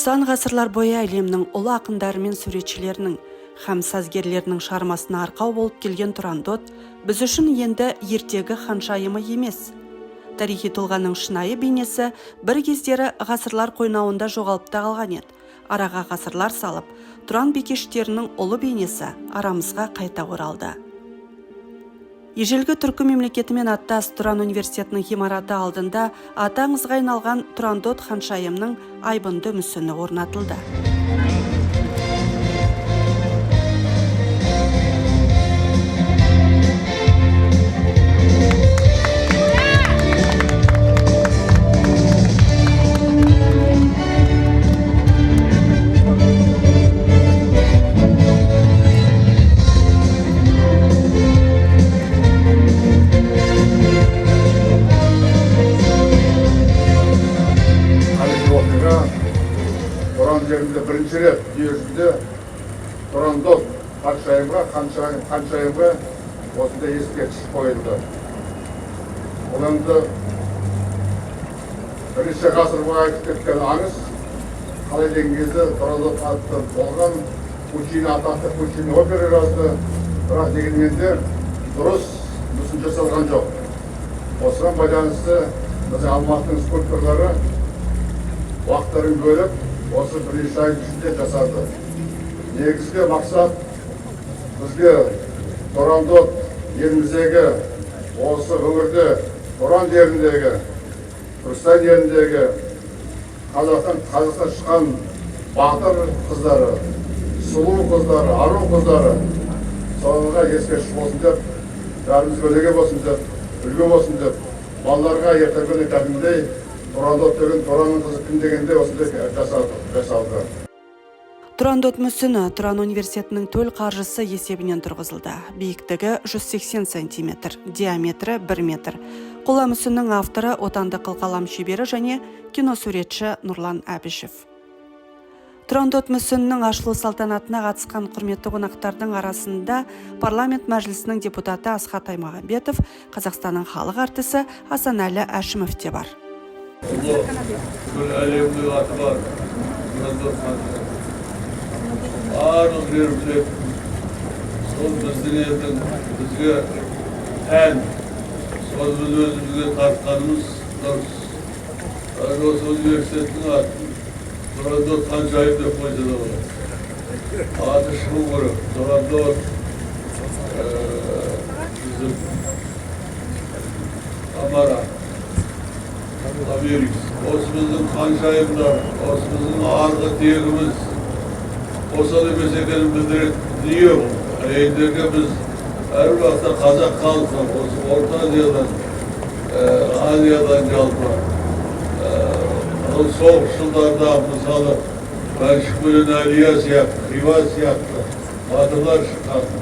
Сан ғасырлар бойы әлемнің ұлы ақындары мен суретшілерінің һәм сазгерлерінің шығармасына арқау болып келген Турандот біз үшін енді ертегі ханшайымы емес. Тарихи тұлғаның шынайы бейнесі бір кездері ғасырлар қойнауында жоғалып та қалған еді. Араға ғасырлар салып, Тұран бикештерінің ұлы бейнесі арамызға қайта оралды. Ежелгі түркі мемлекетімен аттас Тұран университетінің ғимараты алдында аты аңызға айналған Турандот ханшайымның айбынды мүсіні орнатылды. Тұран жерінде бірінші рет дүниежүзінде Турандот ханшайымға осындай ескерткіш қойылды. Ол енді бірнеше ғасыр бойы айтып кеткен аңыз. Қалай деген кезде Турандот атты болған атақты Пучини опера жазды, бірақ дегенмен де дұрыс мүсін жасалған жоқ. Осыған байланысты біз Алматының скульпторлары уақыттарын бөліп, осы бірнеше ай ішінде жасады. Негізгі мақсат бізге Турандот еліміздегі, осы өңірде, Тұран жеріндегі, Түркістан жеріндегі Қазақстан шыққан батыр қыздары, сұлу қыздары, ару қыздары соларға ескерткіш болсын деп, бәріміз өнеге болсын деп, үлгі болсын деп, балаларға ертеңгі күні кәдімгідей Турандот деген Туранның қызы кім дегенде осындай жасалды. Турандот мүсіні Тұран университетінің төл қаржысы есебінен тұрғызылды. Биіктігі 180 см, диаметрі 1 метр. Қола мүсіннің авторы отандық қылқалам шебері және киносуретші Нұрлан Әбішев. Турандот мүсінінің ашылу салтанатына қатысқан құрметті қонақтардың арасында парламент мәжілісінің депутаты Асхат Аймағамбетов, Қазақстанның халық артисі Асанәлі Әшімов те бар. Бұл әлемдің аты бар, Турандот ханшайым. Барлық жер білетін, сол біздің елдің бізге тән, сол біз өзімізге тартқанымыз дұрыс. Осы университеттің атын Турандот ханшайым деп қойса да болады. Аты шығу керек, Турандот bizim Amara, Amerika'sı. Osman'ın hаншайымдар, Osman'ın ağırlığı diyeğimiz, Osman'ı meselelerini bildirip diyor. Eğitimde biz her vakti Kazak kalksak, Orta Asya'dan calpa. O soğuk yıllarda mesela Belçik'in Aliyas yaptı, Rivas yaptı, Batılar çıkardı.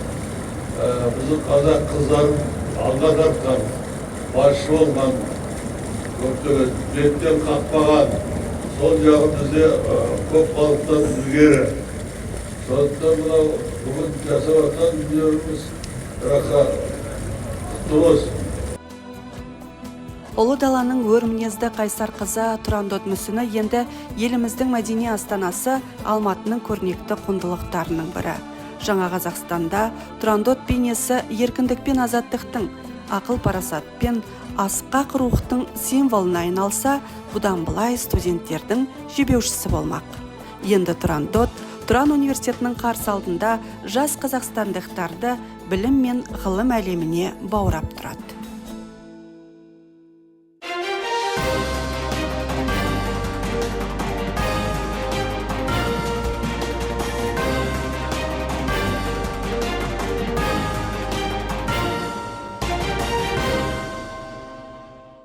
Bizim Kazak kızların alga tartkan, başı olgan, betten kalkmagan, sol jağı bize köp kalıptan ilgeri. Sonuçta bugün жасаватқан дүниелеріміз раққа құтты болсын. Ұлы даланың өр мінезді қайсар қызы Турандот мүсіні енді еліміздің мәдени астанасы Алматының көрнекті құндылықтарының бірі. Жаңа Қазақстанда Турандот бейнесі еркіндік пен азаттықтың, ақыл парасат пен асқақ рухтың символына айналса, бұдан былай студенттердің жебеушісі болмақ. Енді Турандот Тұран университетінің қарсы алдында жас қазақстандықтарды білім мен ғылым әлеміне баурап тұрады.